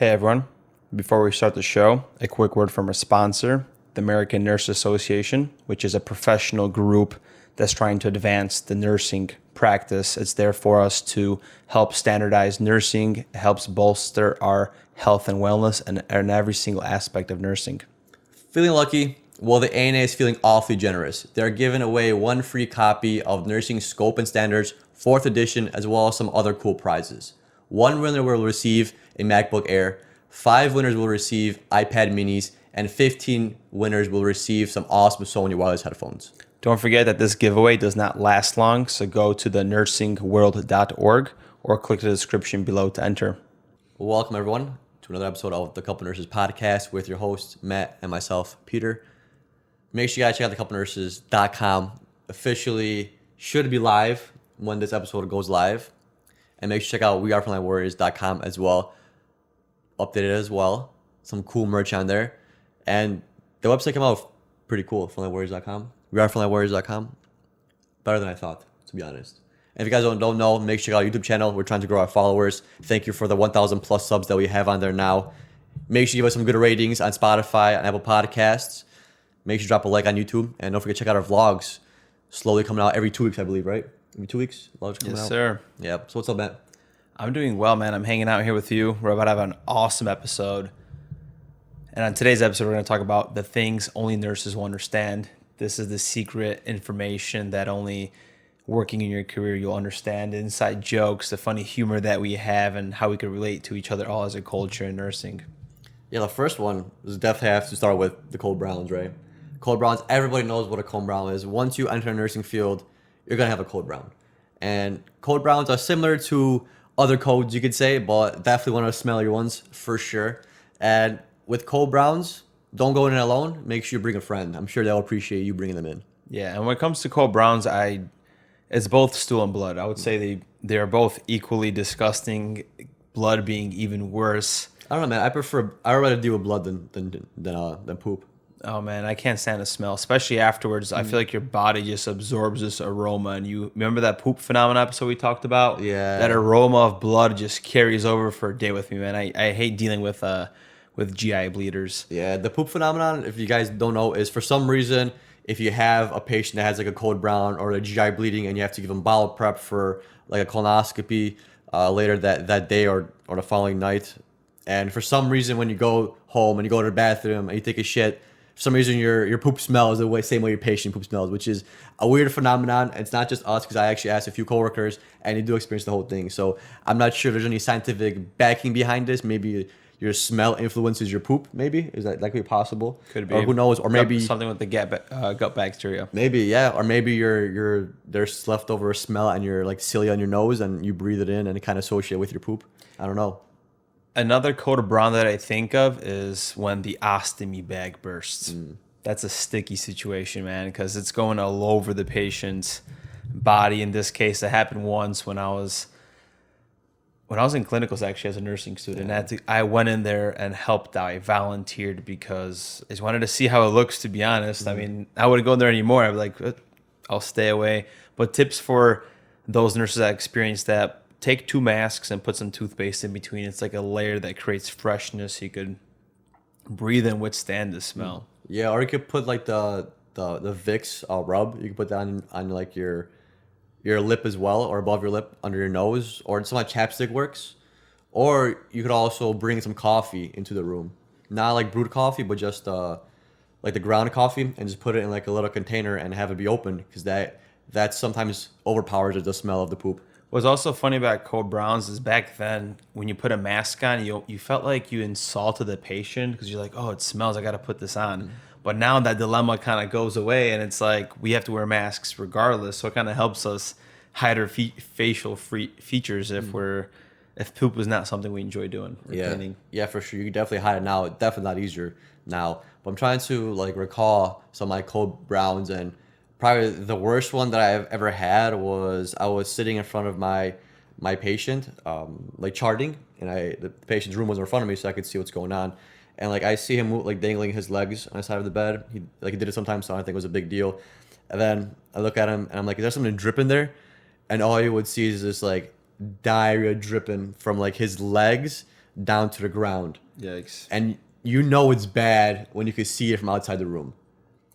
Hey everyone, before we start the show, a quick word from our sponsor, the American Nurse Association, which is a professional group that's trying to advance the nursing practice. It's there for us to help standardize nursing, it helps bolster our health and wellness and every single aspect of nursing. Feeling lucky? Well, the ANA is feeling awfully generous. They're giving away one free copy of Nursing Scope and Standards, 4th edition, as well as some other cool prizes. One winner will receive a MacBook Air, 5 winners will receive iPad minis, and 15 winners will receive some awesome Sony wireless headphones. Don't forget that this giveaway does not last long, so go to the nursingworld.org or click the description below to enter. Welcome, everyone, to another episode of the Couple Nurses podcast with your hosts, Matt, and myself, Peter. Make sure you guys check out thecouplenurses.com. Officially should be live when this episode goes live. And make sure to check out wearefrontlinewarriors.com as well. Updated as well. Some cool merch on there. And the website came out pretty cool, frontlinewarriors.com. Wearefrontlinewarriors.com. Better than I thought, to be honest. And if you guys don't know, make sure to check out our YouTube channel. We're trying to grow our followers. Thank you for the 1,000 plus subs that we have on there now. Make sure you give us some good ratings on Spotify and Apple Podcasts. Make sure to drop a like on YouTube. And don't forget to check out our vlogs. Slowly coming out every 2 weeks, I believe, right? Every 2 weeks? Vlogs coming out. Yes, sir. Yep. So what's up, Matt? I'm doing well, man. I'm hanging out here with you. We're about to have an awesome episode. And on today's episode, we're going to talk about the things only nurses will understand. This is the secret information that only working in your career you'll understand. Inside jokes, the funny humor that we have, and how we can relate to each other all as a culture in nursing. Yeah, the first one is definitely have to start with the cold browns, right? Cold browns, everybody knows what a cold brown is. Once you enter a nursing field, you're going to have a cold brown. And cold browns are similar to other codes, you could say, but definitely one of the smellier ones for sure. And with cold browns, don't go in alone. Make sure you bring a friend. I'm sure they'll appreciate you bringing them in. Yeah, and when it comes to cold browns, it's both stool and blood. I would say they are both equally disgusting, blood being even worse. I don't know, man. I'd rather deal with blood than poop. Oh man, I can't stand the smell, especially afterwards. I feel like your body just absorbs this aroma, and you remember that poop phenomenon episode we talked about? Yeah. That aroma of blood just carries over for a day with me, man. I hate dealing with GI bleeders. Yeah, the poop phenomenon, if you guys don't know, is for some reason, if you have a patient that has like a cold brown or a GI bleeding and you have to give them bowel prep for like a colonoscopy later that day or the following night, and for some reason when you go home and you go to the bathroom and you take a shit, for some reason your poop smells the same way your patient poop smells, which is a weird phenomenon. It's not just us, because I actually asked a few coworkers and they do experience the whole thing. So I'm not sure if there's any scientific backing behind this. Maybe your smell influences your poop. Maybe is that likely possible? Could be. Or who knows? Or maybe something with the gut bacteria. Maybe, yeah. Or maybe there's leftover smell and your like cilia on your nose and you breathe it in and it kind of associate with your poop. I don't know. Another cold brown that I think of is when the ostomy bag bursts. That's a sticky situation, man, because it's going all over the patient's body. In this case, it happened once when I was in clinicals, actually, as a nursing student. Yeah. I went in there and helped out. I volunteered because I just wanted to see how it looks, to be honest. I mean, I wouldn't go in there anymore. I'd be like, I'll stay away. But tips for those nurses that experience that: take 2 masks and put some toothpaste in between. It's like a layer that creates freshness. So you could breathe and withstand the smell. Yeah, or you could put like the Vicks rub. You can put that on like your lip as well, or above your lip, under your nose, or some like chapstick works. Or you could also bring some coffee into the room, not like brewed coffee, but just like the ground coffee, and just put it in like a little container and have it be open, because that sometimes overpowers the smell of the poop. What's also funny about cold browns is back then, when you put a mask on, you felt like you insulted the patient, because you're like, oh, it smells, I got to put this on. But now that dilemma kind of goes away, and it's like we have to wear masks regardless. So it kind of helps us hide our facial features if poop is not something we enjoy doing. Yeah, for sure. You can definitely hide it now. It's definitely not easier now. But I'm trying to like recall some of my cold browns, and probably the worst one that I've ever had was I was sitting in front of my patient, like charting, and the patient's room was in front of me, so I could see what's going on. And like I see him like dangling his legs on the side of the bed. He did it sometimes, so I don't think it was a big deal. And then I look at him and I'm like, is there something dripping there? And all you would see is this like diarrhea dripping from like his legs down to the ground. Yikes. And you know it's bad when you can see it from outside the room.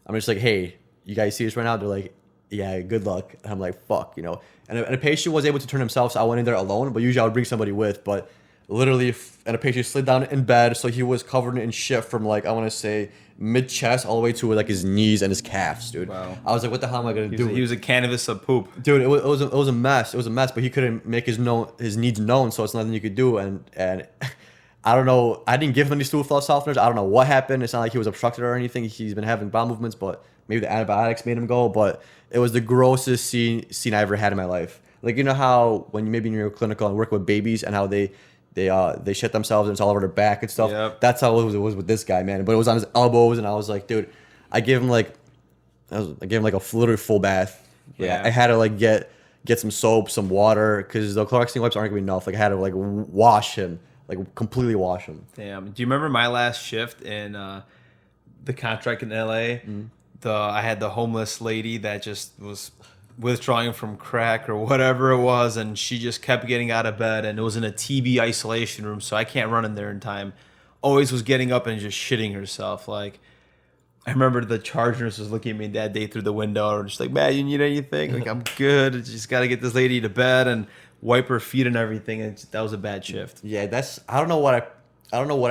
I'm just like, hey, you guys see this right now? They're like, yeah, good luck. And I'm like, fuck, you know. And a patient was able to turn himself, so I went in there alone. But usually I would bring somebody with. But literally, and a patient slid down in bed, so he was covered in shit from like, I want to say mid chest all the way to like his knees and his calves, dude. Wow. I was like, what the hell am I gonna do? He was a canvas of poop. Dude, it was a mess. It was a mess, but he couldn't make his needs known, so it's nothing you could do. And I don't know. I didn't give him any stool flush softeners. I don't know what happened. It's not like he was obstructed or anything. He's been having bowel movements, but maybe the antibiotics made him go. But it was the grossest scene I ever had in my life. Like, you know how when you maybe in your clinical and work with babies and how they shit themselves and it's all over their back and stuff. Yep. That's how it was with this guy, man. But it was on his elbows, and I was like, dude, I gave him like a literally full bath. Yeah. I had to like get some soap, some water, because the Cloroxine wipes aren't gonna be enough. Like I had to like wash him, like completely wash him. Damn. Do you remember my last shift in the contract in LA? I had the homeless lady that just was withdrawing from crack or whatever it was, and she just kept getting out of bed, and it was in a TB isolation room, so I can't run in there in time. Always was getting up and just shitting herself. Like, I remember the charge nurse was looking at me that day through the window, and just like, man, you need anything? Like, I'm good. Just got to get this lady to bed and wipe her feet and everything. And that was a bad shift. Yeah, I don't know what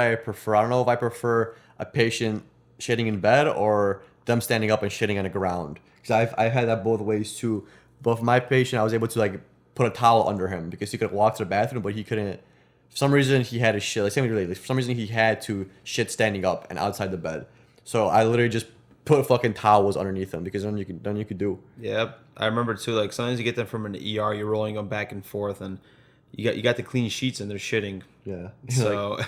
I prefer. I don't know if I prefer a patient shitting in bed or them standing up and shitting on the ground. Because I've had that both ways too. But for my patient, I was able to like put a towel under him because he could walk to the bathroom, but he couldn't. For some reason, he had to shit. Like, same with your lady. For some reason, he had to shit standing up and outside the bed. So I literally just put fucking towels underneath him because then you could do. Yep. I remember too, like sometimes you get them from an ER, you're rolling them back and forth, and you got the clean sheets and they're shitting. Yeah. So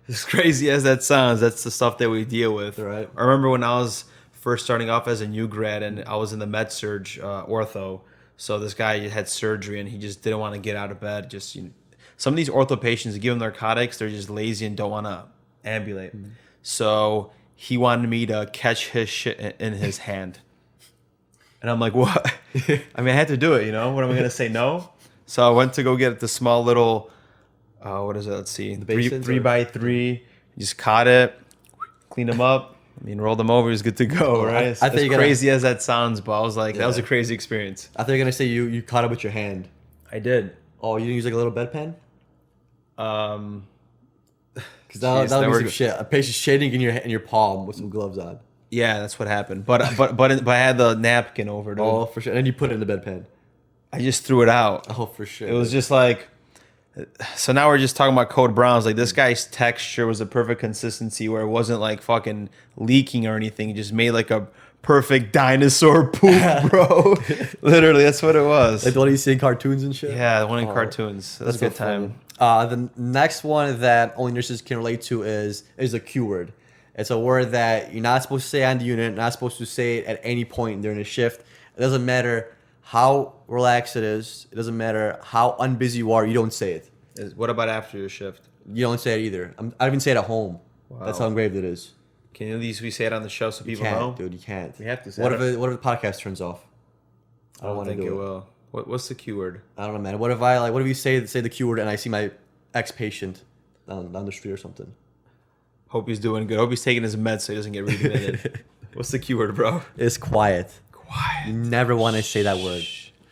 as crazy as that sounds, that's the stuff that we deal with. Right. I remember when I was first starting off as a new grad and I was in the med surge ortho. So this guy had surgery and he just didn't want to get out of bed. Just some of these ortho patients, you give them narcotics, they're just lazy and don't want to ambulate. Mm-hmm. So he wanted me to catch his shit in his hand. And I'm like, what? I mean, I had to do it, What am I going to say, no? So I went to go get the small little, what is it? Let's see. Three by three. Just caught it, cleaned them up. I mean, rolled them over. He was good to go, right? As crazy as that sounds, but I was like, that was a crazy experience. I thought you were going to say you caught it with your hand. I did. Oh, you didn't use like a little bedpan? Because that would be some shit. A patient shading in your palm with some gloves on. Yeah, that's what happened. But I had the napkin over it. Oh, for sure. And then you put it in the bedpan. I just threw it out. Oh, for sure. It was just like. So now we're just talking about Code Browns. Like this guy's texture was a perfect consistency where it wasn't like fucking leaking or anything. It just made like a perfect dinosaur poop, bro. Literally, that's what it was. Like the one you see in cartoons and shit? Yeah, the one in cartoons. That's a good time. The next one that only nurses can relate to is a Q word. It's a word that you're not supposed to say on the unit, not supposed to say it at any point during a shift. It doesn't matter how relaxed it is. It doesn't matter how unbusy you are. You don't say it. What about after your shift? You don't say it either. I don't even say it at home. Wow. That's how engraved it is. Can at least we say it on the show so people know? Dude, you can't. We have to say it. What if the podcast turns off? I don't think it will. What's the Q word? I don't know, man. What if you say the Q word and I see my ex-patient down the street or something? Hope he's doing good. Hope he's taking his meds so he doesn't get readmitted. What's the Q word, bro? It's quiet. Quiet. You never want to say that word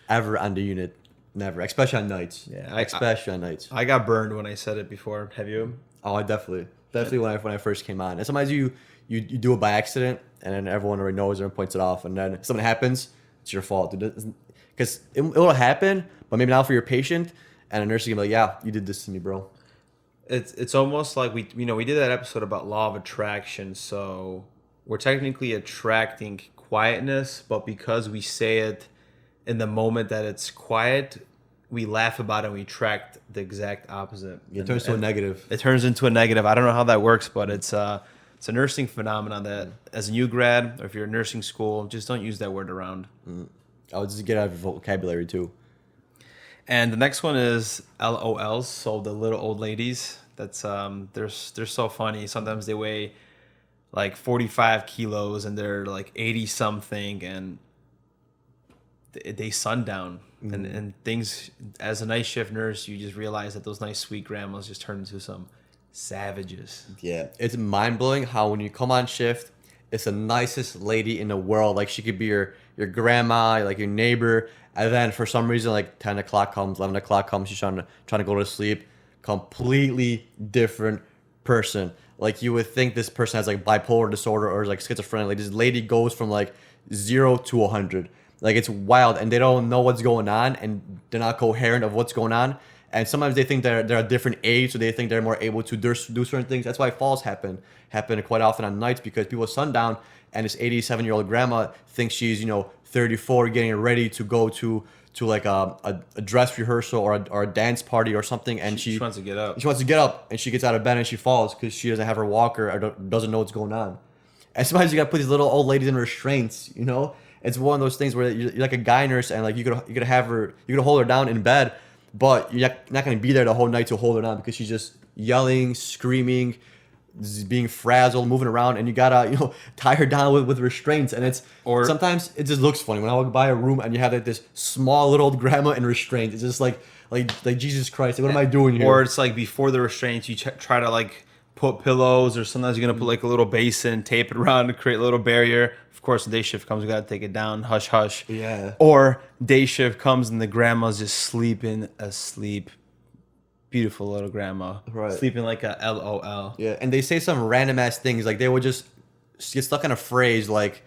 ever on the unit. Never. Especially on nights. Yeah. Especially on nights. I got burned when I said it before. Have you? Oh, I definitely when I first came on. And sometimes you do it by accident and then everyone already knows and points it off. And then if something happens, it's your fault. Because it will happen, but maybe not for your patient. And a nurse can be like, yeah, you did this to me, bro. It's almost like we did that episode about law of attraction. So we're technically attracting quietness, but because we say it in the moment that it's quiet, we laugh about it and we attract the exact opposite. It turns to a negative. It turns into a negative. I don't know how that works, but it's a nursing phenomenon that as a new grad or if you're in nursing school, just don't use that word around. I would just get out of your vocabulary too. And the next one is LOLs, so the little old ladies. That's they're so funny. Sometimes they weigh like 45 kilos and they're like 80 something and they sundown. And things, as a night shift nurse, you just realize that those nice sweet grandmas just turn into some savages. Yeah, it's mind blowing how when you come on shift, it's the nicest lady in the world. Like she could be your grandma, like your neighbor, and then for some reason, like 10 o'clock comes, 11 o'clock comes, she's trying to go to sleep. Completely different person. Like you would think this person has like bipolar disorder or like schizophrenic. Like this lady goes from like 0 to 100. Like it's wild, and they don't know what's going on, and they're not coherent of what's going on. And sometimes they think they're a different age, so they think they're more able to do certain things. That's why falls happen quite often on nights because people sundown, and this 87-year-old grandma thinks she's 34, getting ready to go to like a dress rehearsal or a dance party or something, and She wants to get up. she wants to get up, and she gets out of bed and she falls because she doesn't have her walker or doesn't know what's going on. And sometimes you gotta put these little old ladies in restraints. It's one of those things where you're like a guy nurse, and like you could have her, you could hold her down in bed, but you're not gonna be there the whole night to hold her down because she's just yelling, screaming, being frazzled, moving around, and you gotta tie her down with restraints. And sometimes it just looks funny when I walk by a room and you have like this small little old grandma in restraints. It's just like Jesus Christ, like, what am I doing here? Or it's like before the restraints, you try to like put pillows, or sometimes you're gonna put like a little basin, tape it around to create a little barrier. Of course, the day shift comes, we gotta take it down, hush hush. Yeah. Or day shift comes and the grandma's just sleeping asleep. Beautiful little grandma, Right. Sleeping like a LOL. Yeah, and they say some random ass things. Like they would just get stuck in a phrase like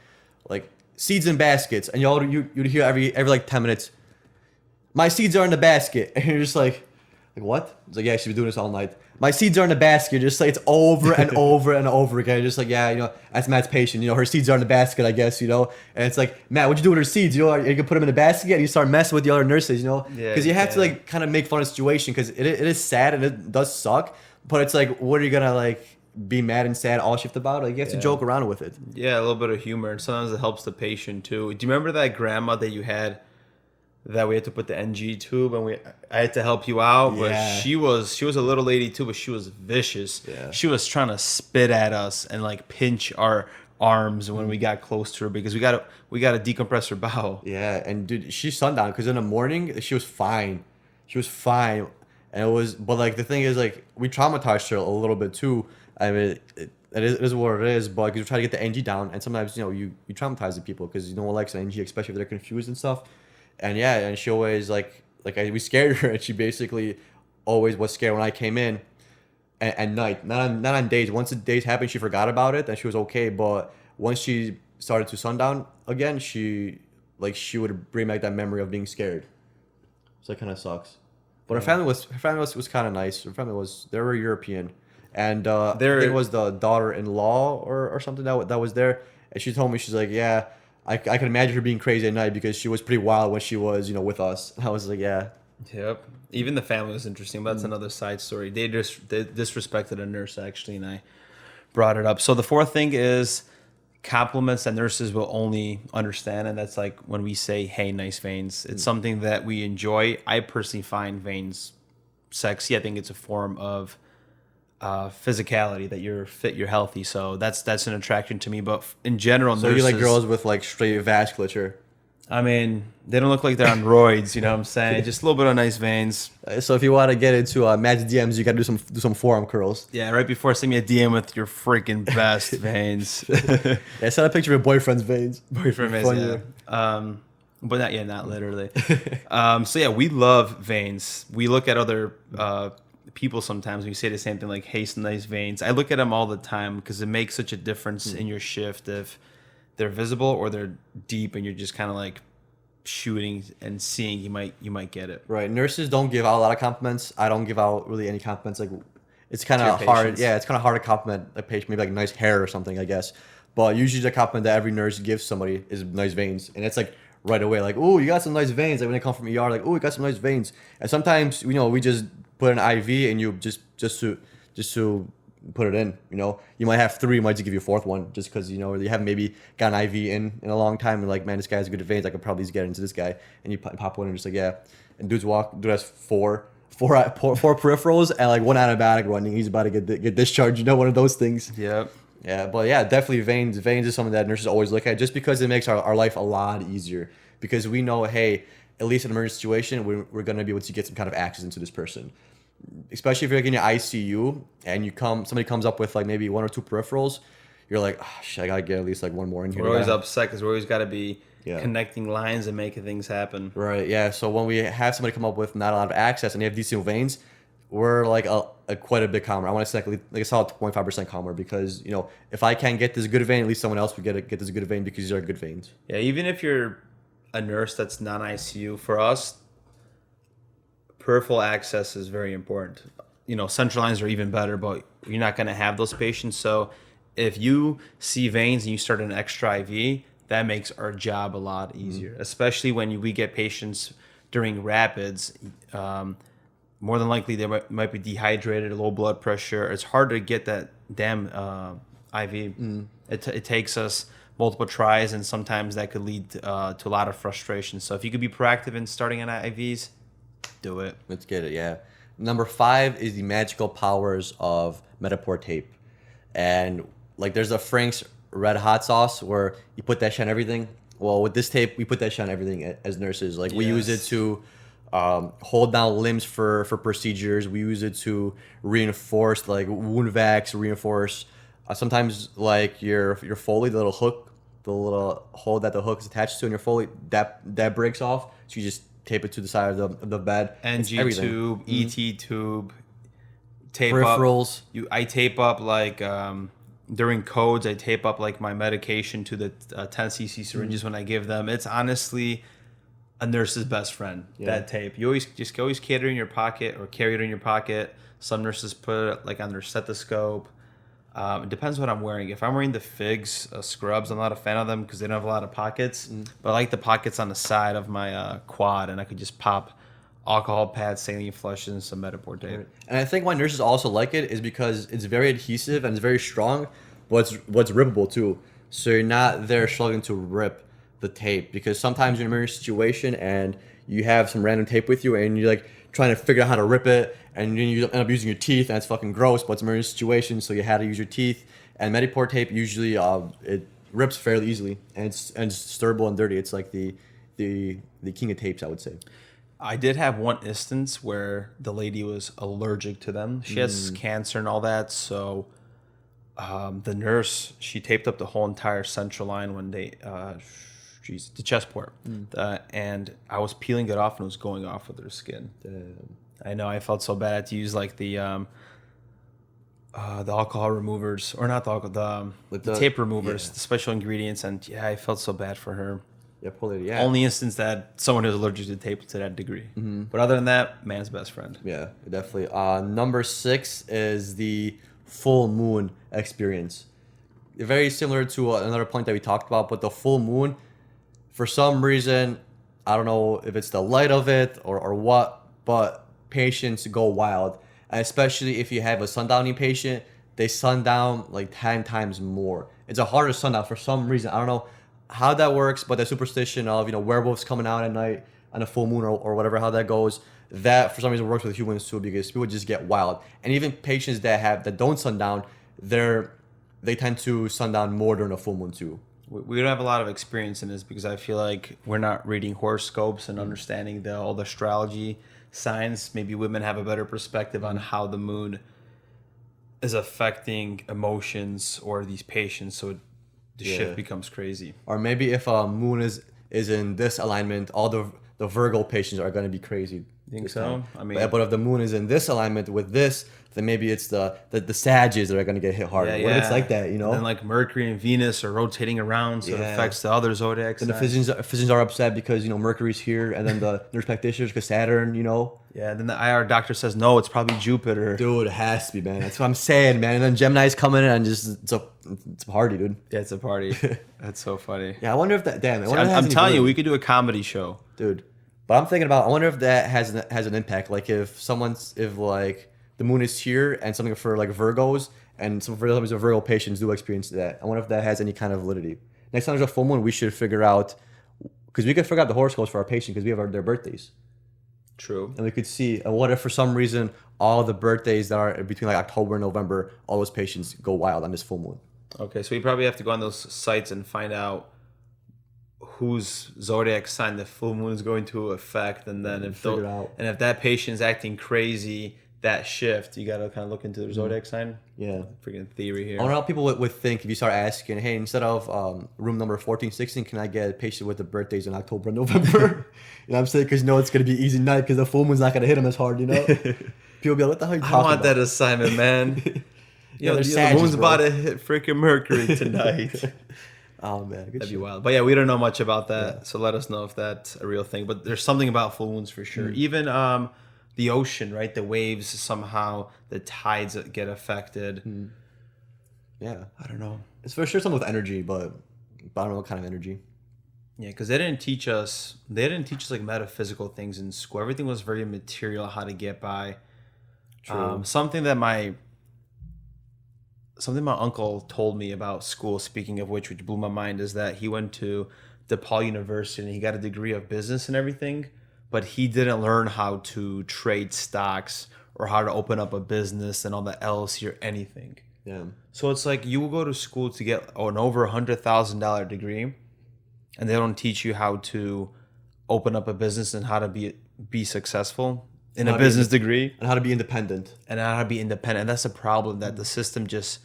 seeds in baskets, and you'd hear every like 10 minutes, my seeds are in the basket, and you're just like what? It's like, yeah, she's been doing this all night. My seeds are in the basket. Just like it's over and over and over again. Just like, yeah, that's Matt's patient. Her seeds are in the basket, I guess. And it's like, Matt, what'd you do with her seeds? You can put them in the basket and you start messing with the other nurses. Yeah, because you have to like kind of make fun of the situation because it is sad and it does suck. But it's like, what are you gonna like be mad and sad all shift about? Like you have to joke around with it. Yeah, a little bit of humor, and sometimes it helps the patient too. Do you remember that grandma that you had? That we had to put the NG tube, and I had to help you out, but Yeah. she was a little lady too, but she was vicious. Yeah. She was trying to spit at us and like pinch our arms when we got close to her because we gotta decompress her bowel. Yeah, and dude, she's sundown because in the morning she was fine. She was fine, but like the thing is like we traumatized her a little bit too. I mean, it is what it is, but because we try to get the NG down, and sometimes you traumatize the people because no one likes an NG, especially if they're confused and stuff. And yeah, and she always we scared her, and she basically always was scared when I came in at night, not on days. Once the days happened, she forgot about it, and she was okay. But once she started to sundown again, she would bring back that memory of being scared. So that kind of sucks. But her family was kind of nice. They were European, and I think it was the daughter-in-law or something that was there, and she told me, she's like, yeah. I can imagine her being crazy at night because she was pretty wild when she was, with us. And I was like, yeah. Yep. Even the family was interesting, but that's another side story. They disrespected a nurse, actually, and I brought it up. So the fourth thing is compliments that nurses will only understand, and that's like when we say, hey, nice veins. It's something that we enjoy. I personally find veins sexy. I think it's a form of physicality, that you're fit, you're healthy, so that's an attraction to me. But in general, So nurses, you like girls with like straight vasculature. I mean, they don't look like they're on roids, you know what I'm saying? Just a little bit of nice veins. So if you want to get into Matt's DMs, you got to do some forearm curls. Yeah, right before, send me a DM with your freaking best veins. Yeah, send a picture of your boyfriend's veins. Boyfriend veins, Funny. yeah. But not literally. So yeah, we love veins. We look at other people sometimes, we say the same thing, like, hey, some nice veins. I look at them all the time because it makes such a difference in your shift if they're visible or they're deep, and you're just kind of like shooting and seeing you might get it. Right. Nurses don't give out a lot of compliments. I don't give out really any compliments. Like, it's kind of your hard. patients. Yeah, it's kind of hard to compliment a patient, maybe like nice hair or something, I guess. But usually the compliment that every nurse gives somebody is nice veins, and it's like right away, like, oh, you got some nice veins. Like when they come from ER, like, oh, you got some nice veins. And sometimes we just put an IV and you just to put it in. You might have 3, might just give you a 4th one just because you haven't maybe got an IV in a long time, and like, man, this guy has good veins, I could probably just get into this guy, and you pop one and just like, yeah. And dude has 4 peripherals and like 1 antibiotic running. He's about to get discharged. One of those things. Yep. Yeah, but yeah, definitely veins. Veins is something that nurses always look at, just because it makes our life a lot easier, because we know, hey, at least in an emergency situation, we're going to be able to get some kind of access into this person. especially if you're like in your ICU and somebody comes up with like maybe one or two peripherals, you're like, oh, shit, I gotta get at least like one more in here. We're always upset because we're always got to be Yeah. connecting lines and making things happen. Right. Yeah. So when we have somebody come up with not a lot of access and they have decent veins, we're like a quite a bit calmer. I want to say like a solid 0.5% calmer because if I can't get this good vein, at least someone else would get this good vein because these are good veins. Yeah, even if you're a nurse that's non-ICU, for us, peripheral access is very important. Central lines are even better, but you're not going to have those patients. So if you see veins and you start an extra IV, that makes our job a lot easier, especially when we get patients during rapids. More than likely, they might be dehydrated, low blood pressure. It's hard to get that damn IV. It takes us multiple tries, and sometimes that could lead to a lot of frustration. So if you could be proactive in starting on IVs, do it. Let's get it. Yeah. Number 5 is the magical powers of micropore tape, and like there's a Frank's red hot sauce where you put that shit on everything. Well, with this tape, we put that shit on everything as nurses. Like we use it to hold down limbs for procedures. We use it to reinforce like wound vacs, reinforce sometimes like your Foley, the little hook, the little hole that the hook is attached to in your Foley, that breaks off. So you just tape it to the side of the bed. NG tube, ET tube, tape peripherals. Up. I tape up like during codes. I tape up like my medication to the 10 cc syringes when I give them. It's honestly a nurse's best friend. That tape. You always carry it in your pocket or carry it in your pocket. Some nurses put it like on their stethoscope. It depends what I'm wearing. If I'm wearing the Figs scrubs, I'm not a fan of them because they don't have a lot of pockets. But I like the pockets on the side of my quad, and I could just pop alcohol pads, saline flushes, and some micropore tape. And I think why nurses also like it is because it's very adhesive and it's very strong, but what's rippable too. So you're not there struggling to rip the tape because sometimes you're in a emergency situation and you have some random tape with you and you're like trying to figure out how to rip it and then you end up using your teeth and it's fucking gross, but it's an emergency situation, so you had to use your teeth. And micropore tape usually it rips fairly easily and it's durable and dirty. It's like the king of tapes, I would say. I did have one instance where the lady was allergic to them. She has cancer and all that, so the nurse, she taped up the whole entire central line when they the chest port, and I was peeling it off and it was going off with her skin. Damn. I know, I felt so bad. I had to use like the alcohol removers, or not the alcohol, the tape removers, the special ingredients, and I felt so bad for her. Yeah, poor lady. Yeah. Only instance that someone who's allergic to tape to that degree. But other than that, man's best friend. Yeah, definitely. Number 6 is the full moon experience. Very similar to another point that we talked about, but the full moon, for some reason, I don't know if it's the light of it or what, but patients go wild. And especially if you have a sundowning patient, they sundown like 10 times more. It's a harder sundown for some reason. I don't know how that works, but the superstition of werewolves coming out at night on a full moon or whatever, how that goes, that for some reason works with humans too, because people just get wild. And even patients that don't sundown, they tend to sundown more during a full moon too. We don't have a lot of experience in this because I feel like we're not reading horoscopes and understanding all the astrology signs. Maybe women have a better perspective on how the moon is affecting emotions or these patients, so the shift becomes crazy. Or maybe if a moon is in this alignment, all the Virgo patients are going to be crazy. Think so? I mean, but if the moon is in this alignment with this, then maybe it's the Sagittarius that are going to get hit hard. What if it's like that, And then like Mercury and Venus are rotating around, so it affects the other zodiacs. And the physicians are upset because Mercury's here, and then the nurse practitioners because Saturn. Yeah, then the IR doctor says no, it's probably Jupiter. Dude, it has to be, man. That's what I'm saying, man. And then Gemini's coming in and just it's a party, dude. Yeah, it's a party. That's so funny. Yeah, I wonder if that. Damn, I'm telling you, we could do a comedy show, dude. But I'm thinking about. I wonder if that has an impact. Like if like the moon is here and something for like Virgos and some for some Virgo patients do experience that. I wonder if that has any kind of validity. Next time there's a full moon, we should figure out, because we could figure out the horoscopes for our patients because we have their birthdays. True. And we could see what if for some reason all the birthdays that are between like October and November, all those patients go wild on this full moon. Okay, so we probably have to go on those sites and find out whose zodiac sign the full moon is going to affect, and then if that patient's acting crazy, that shift, you got to kind of look into the zodiac sign. Yeah. Freaking theory here. I wonder how people would think if you start asking, hey, instead of room number 14, 16, can I get a patient with the birthdays in October and November? You know what I'm saying? Because it's going to be easy night because the full moon's not going to hit them as hard, People be like, what the hell are you I talking want about? that assignment, man. They're The Sagittarius, moon's bro. about to hit freaking Mercury tonight. Oh, man. Good That'd be shit. wild. But yeah, we don't know much about that, so let us know if that's a real thing. But there's something about full moons for sure. Even the ocean, right? The waves somehow, the tides that get affected. Yeah. I don't know. It's for sure something with energy, but I don't know what kind of energy. Yeah, because they didn't teach us. They didn't teach us like metaphysical things in school. Everything was very material, how to get by. True. Something my uncle told me about school, speaking of which blew my mind, is that he went to DePaul University and he got a degree of business and everything, but he didn't learn how to trade stocks or how to open up a business and all the LLC or anything. Yeah. So it's like you will go to school to get an over $100,000 degree, and they don't teach you how to open up a business and how to be successful in a business degree And how to be independent. and how to be independent. And that's a problem, that the system just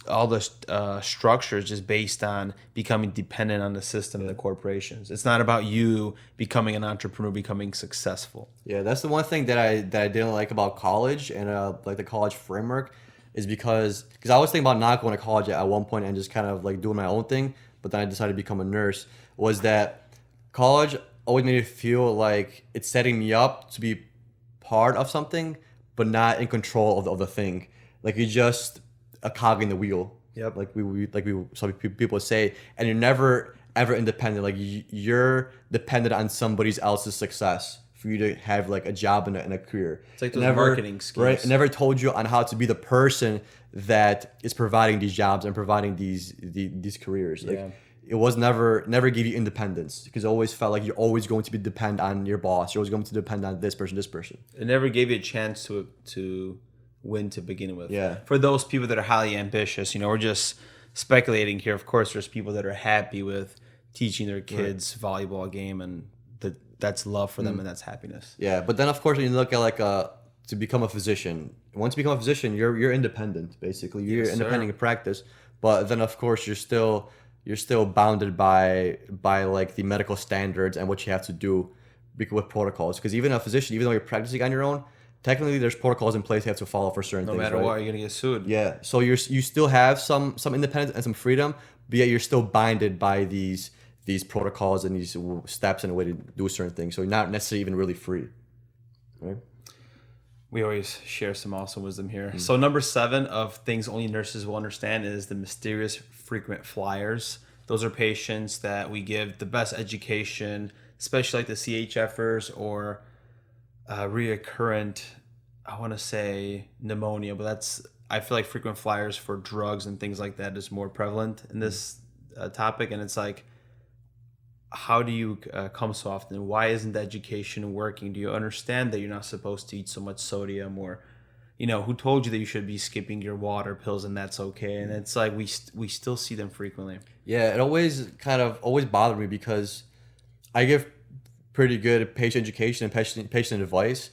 all the structure is just based on becoming dependent on the system and the corporations. It's not about you becoming an entrepreneur, becoming successful. Yeah, that's the one thing that I didn't like about college and like the college framework is because I was thinking about not going to college at one point and just kind of like doing my own thing, but then I decided to become a nurse. Was that college always made me feel like it's setting me up to be part of something, but not in control of the thing. Like you're just a cog in the wheel. Yep. Like some people say, and you're never ever independent. Like you're dependent on somebody else's success for you to have like a job and a career. It's like those marketing schemes. Right? It never told you on how to be the person that is providing these jobs and providing these careers. Like Yeah. it was never gave you independence because it always felt like you're always going to be depend on your boss. You're always going to depend on this person. It never gave you a chance to win to begin with. Yeah. For those people that are highly ambitious, we're just speculating here. Of course, there's people that are happy with teaching their kids volleyball game, and that's love for them and that's happiness. Yeah, but then of course when you look at like to become a physician, once you become a physician, you're independent basically. You're Yes, independent sir. in practice, but then of course you're still bounded by like the medical standards and what you have to do with protocols. Because even a physician, even though you're practicing on your own, technically there's protocols in place you have to follow for certain No things. matter right? what, you're gonna get sued. Yeah, so you still have some independence and some freedom, but yet you're still binded by these protocols and these steps and a way to do certain things. So you're not necessarily even really free, right? We always share some awesome wisdom here. So number 7 of things only nurses will understand is the mysterious frequent flyers. Those are patients that we give the best education, especially like the CHFers or reoccurrent, I want to say pneumonia, but I feel like frequent flyers for drugs and things like that is more prevalent in this topic. And it's like, how do you come so often? Why isn't the education working? Do you understand that you're not supposed to eat so much sodium, or who told you that you should be skipping your water pills and that's okay? And it's like we still see them frequently. Yeah, it always bothered me because I give pretty good patient education and patient advice,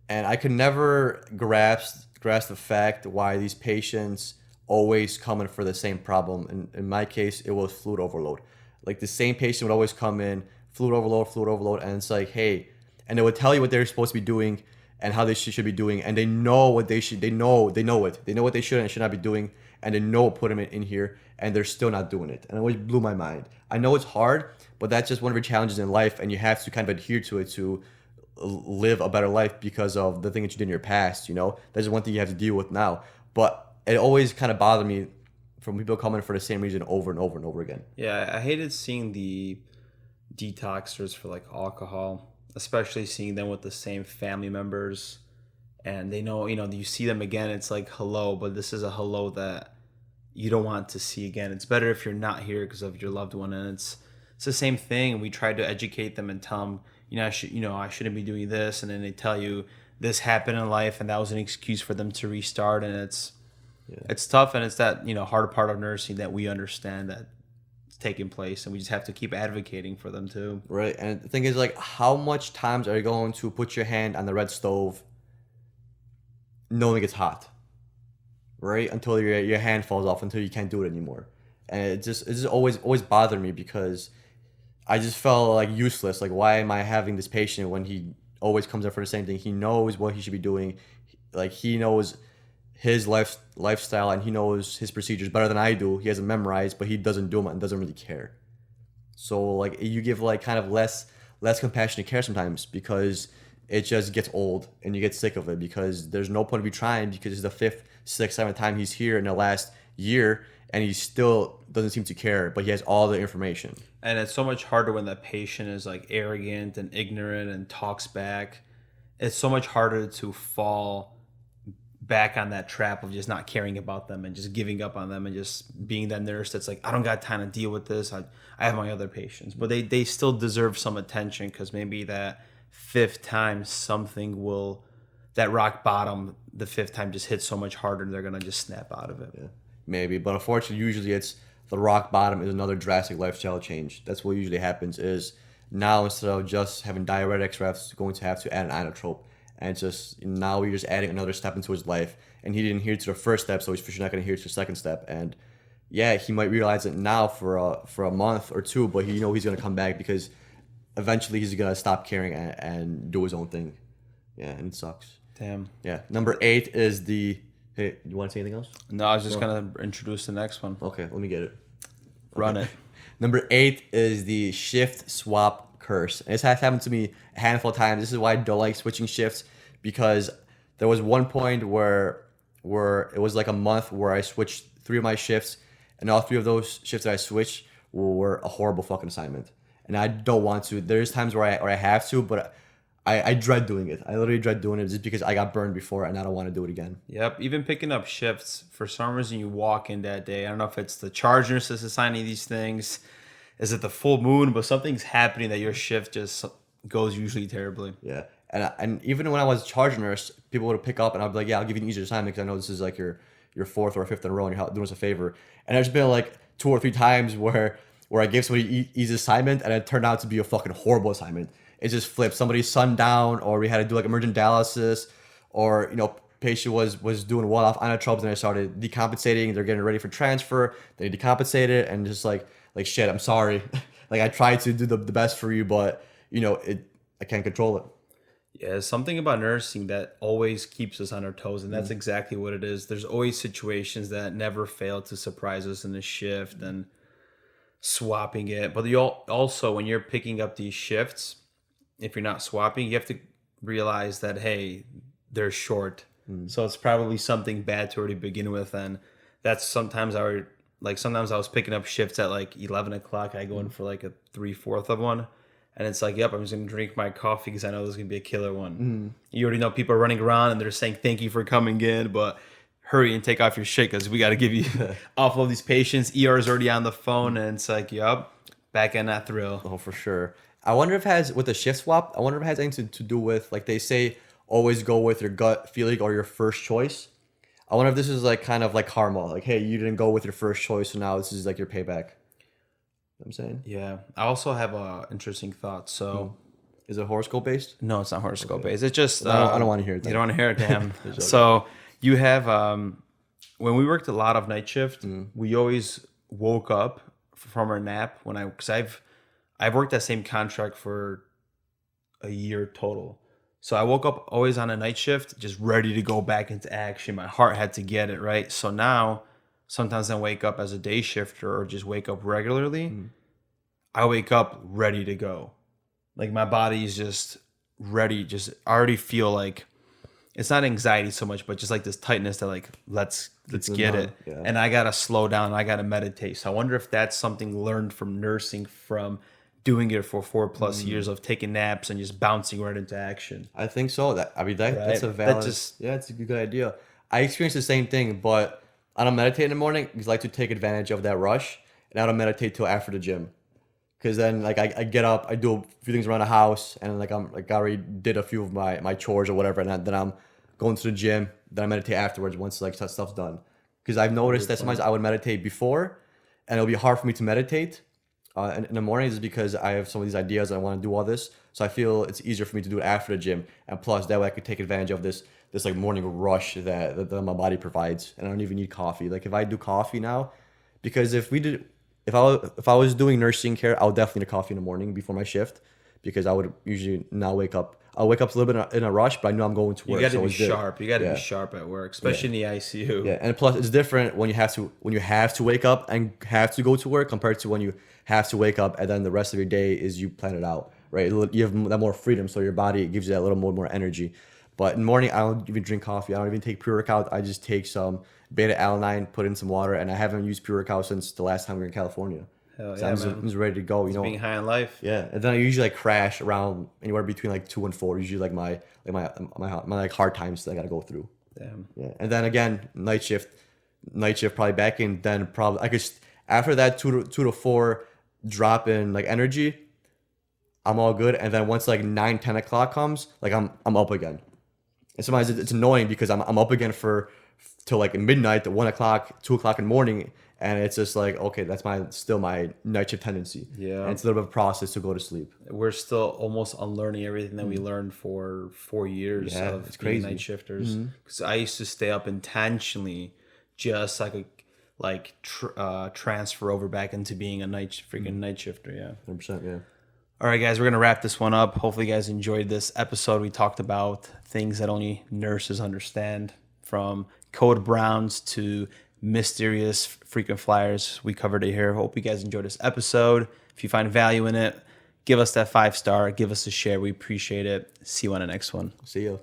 and I could never grasp the fact why these patients always come in for the same problem. In my case, it was fluid overload. Like the same patient would always come in, fluid overload, and it's like, hey, and they would tell you what they're supposed to be doing and how they should be doing, and they know what they should. They know it. They know what they should and should not be doing, and they know put them in here, and they're still not doing it. And it always blew my mind. I know it's hard, but that's just one of your challenges in life, and you have to kind of adhere to it to live a better life because of the thing that you did in your past. That's one thing you have to deal with now. But it always kind of bothered me from people coming for the same reason over and over and over again. Yeah, I hated seeing the detoxers for like alcohol, especially seeing them with the same family members, and they know, you see them again, it's like hello, but this is a hello that you don't want to see again. It's better if you're not here because of your loved one, and it's the same thing. We try to educate them and tell them, I shouldn't be doing this, and then they tell you this happened in life and that was an excuse for them to restart, and it's tough, and it's that hard part of nursing that we understand that it's taking place, and we just have to keep advocating for them too. Right, and the thing is, like, how much times are you going to put your hand on the red stove knowing it's hot, right? Until your hand falls off, until you can't do it anymore. And it just always bothered me because I just felt like useless. Like, why am I having this patient when he always comes in for the same thing? He knows what he should be doing. Like, he knows his lifestyle and he knows his procedures better than I do. He has them memorized, but he doesn't do them and doesn't really care. So like you give like kind of less compassionate care sometimes because it just gets old and you get sick of it because there's no point of you trying because it's the fifth, sixth, seventh time he's here in the last year and he still doesn't seem to care, but he has all the information. And it's so much harder when the patient is like arrogant and ignorant and talks back. It's so much harder to fall back on that trap of just not caring about them and just giving up on them and just being that nurse that's like, I don't got time to deal with this. I have my other patients. But they still deserve some attention because maybe that fifth time that rock bottom, the fifth time just hits so much harder and they're going to just snap out of it. Yeah, maybe. But unfortunately, usually it's the rock bottom is another drastic lifestyle change. That's what usually happens is now instead of just having diuretics, we're going to have to add an inotrope. And it's just now you're just adding another step into his life. And he didn't adhere to the first step, so he's for sure not going to adhere to the second step. And yeah, he might realize it now for a month or two, but he's going to come back because eventually he's going to stop caring and do his own thing. Yeah, and it sucks. Damn. Yeah. Number 8 is the... Hey, you want to say anything else? No, I was just going to introduce the next one. Okay, let me get it. Run it. Number 8 is the shift swap curse. And this has happened to me a handful of times. This is why I don't like switching shifts because there was one point where it was like a month where I switched 3 of my shifts and all 3 of those shifts that I switched were a horrible fucking assignment. And I don't want to. There's times where I have to, but I dread doing it. I literally dread doing it just because I got burned before and I don't want to do it again. Yep. Even picking up shifts, for some reason you walk in that day. I don't know if it's the charge nurse that's assigning these things. Is it the full moon? But something's happening that your shift just goes usually terribly. Yeah. And even when I was charge nurse, people would pick up and I'd be like, yeah, I'll give you an easier assignment because I know this is like your 4th or 5th in a row and you're doing us a favor. And there's been like 2 or 3 times where I gave somebody easy assignment and it turned out to be a fucking horrible assignment. It just flipped. Somebody's sun down, or we had to do like emergent dialysis, or patient was doing well-off inotropes and I started decompensating. They're getting ready for transfer. They decompensated and just like shit. I'm sorry. Like I tried to do the best for you, but I can't control it. Yeah, something about nursing that always keeps us on our toes, and that's exactly what it is. There's always situations that never fail to surprise us in the shift and swapping it. But you also, when you're picking up these shifts, if you're not swapping, you have to realize that, hey, they're short. So it's probably something bad to already begin with. And that's sometimes I was picking up shifts at like 11 o'clock. I go in for like a 3/4 of one. And it's like, yep, I'm just going to drink my coffee because I know this is going to be a killer one. You already know people are running around and they're saying thank you for coming in, but hurry and take off your shit because we got to give you offload these patients. ER is already on the phone and it's like, yep, back in that thrill. Oh, for sure. I wonder if it has, with the shift swap, it has anything to do with, like they say, always go with your gut feeling or your first choice. I wonder if this is like kind of like karma. Like, hey, you didn't go with your first choice, so now this is like your payback. I'm saying? Yeah. I also have a interesting thought. So, is it horoscope based? No, it's not horoscope based. It's just I don't want to hear it. You don't want to hear it, damn. So you have when we worked a lot of night shift, we always woke up from our nap because I've worked that same contract for a year total. So I woke up always on a night shift, just ready to go back into action. My heart had to get it right. So now, sometimes I wake up as a day shifter or just wake up regularly. I wake up ready to go. Like my body's just ready. I already feel like it's not anxiety so much, but just like this tightness that like, let's get it. Yeah. And I got to slow down. I got to meditate. So I wonder if that's something learned from nursing, from doing it for 4+ years of taking naps and just bouncing right into action. I think so. That's a valid. It's a good idea. I experienced the same thing, but I don't meditate in the morning because I like to take advantage of that rush, and I don't meditate till after the gym. Because then like I get up, I do a few things around the house, and like I already did a few of my chores or whatever, and then I'm going to the gym. Then I meditate afterwards once like stuff's done. Because I've noticed that sometimes I would meditate before, and it'll be hard for me to meditate And in the mornings is because I have some of these ideas. I want to do all this, so I feel it's easier for me to do it after the gym. And plus, that way I could take advantage of this like morning rush that my body provides, and I don't even need coffee. Like if I do coffee now, because if I was doing nursing care, I would definitely need a coffee in the morning before my shift, because I would usually not wake up. I'll wake up a little bit in a rush, but I know I'm going to You work. got to so be it's good. sharp. You got to Yeah. be sharp at work, especially in the ICU. Yeah, and plus it's different when you have to wake up and have to go to work compared to when you have to wake up and then the rest of your day is you plan it out, right? You have that more freedom, so your body gives you that little more energy. But in the morning, I don't even drink coffee. I don't even take pre-workout. I just take some beta alanine, put in some water, and I haven't used pre-workout since the last time we were in California. Hell So yeah, I'm just ready to go. You know, Being high on life. yeah, and then I usually like crash around anywhere between like 2 and 4. Usually like my like hard times that I gotta go through. Damn. Yeah, and then again night shift probably back in. Then probably I could after that 2 to 4 drop in like energy, I'm all good. And then once like 9-10 o'clock comes, like I'm up again. And sometimes it's annoying because I'm up again till like midnight, to 1 o'clock, 2 o'clock in the morning, and it's just like okay, that's still my night shift tendency. Yeah. And it's a little bit of a process to go to sleep. We're still almost unlearning everything that we learned for 4 years Yeah, of it's being crazy. night shifters. Because I used to stay up intentionally just so I could transfer over back into being a freaking night shifter. Yeah. 100%. Yeah. All right, guys, we're going to wrap this one up. Hopefully, you guys enjoyed this episode. We talked about things that only nurses understand, from code browns to mysterious frequent flyers. We covered it here. Hope you guys enjoyed this episode. If you find value in it, give us that 5-star, give us a share. We appreciate it. See you on the next one. See ya.